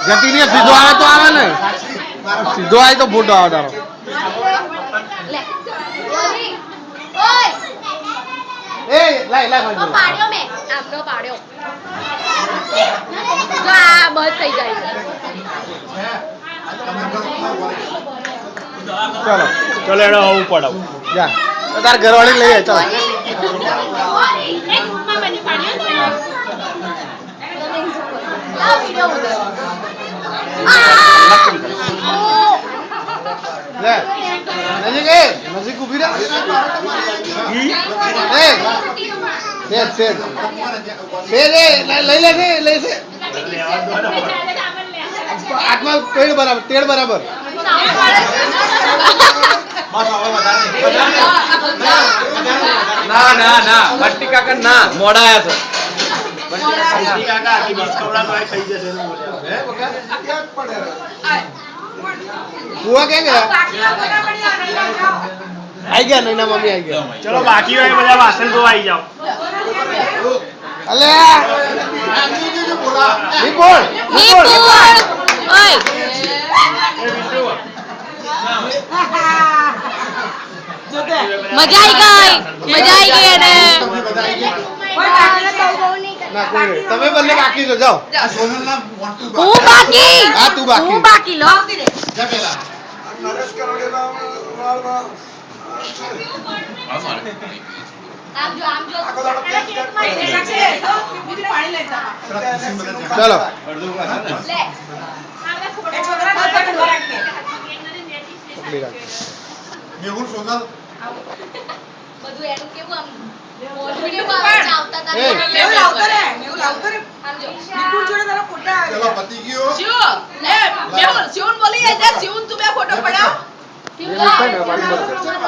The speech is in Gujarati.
જતી ને સીધો આવે તો આવે ને સીધો આવે તો ફોટો આવે તારો એ લાય લાય ઓ પાડ્યો મે આમનો પાડ્યો જો આ બસ થઈ જાય ચલો ચલો એનો આવું પડાવ જા તાર ઘરવાળી લઈ આય ચલો એક રૂમમાં બની પાડ્યો તો આ વિડિયો લે નજીક એ નજીક ઊભી રહે એ સેટ લઈ લે છે આત્મા તેડ બરાબર ના ના ના ભટ્ટી કાકા ના મોડા આયા કુવા કે ગયા આઈ ગયા નૈના મમ્મી આઈ ગયા ચલો બાકી હોય બધા વાસણ ધોવા આવી જાઓ અલે નિકોલ ઓય મજા આવી ગઈ એને ના કોઈ તમે બંને બાકી છો જાઓ હું બાકી હા તું બાકી હું બાકી લો જા પેલા નરેશ કરોડિયા વાળવા આમ જો આખો દાડો કેક પાણી લેતા ચલો લે આપણે છોકરા પકડી રાખ મેહુલ સોનલ બધું એનું કેવું આમ વિડિયો આવતા હતા એ મેહુલ આવતો રે આમ જો નિકુલ જોડે તારા ફોટા આવે ચલો પતિ ગયો શિવ લે મેહુલ શિવન બોલી જા શિવન તું બે ફોટો પડાવ એ છે ને બાકી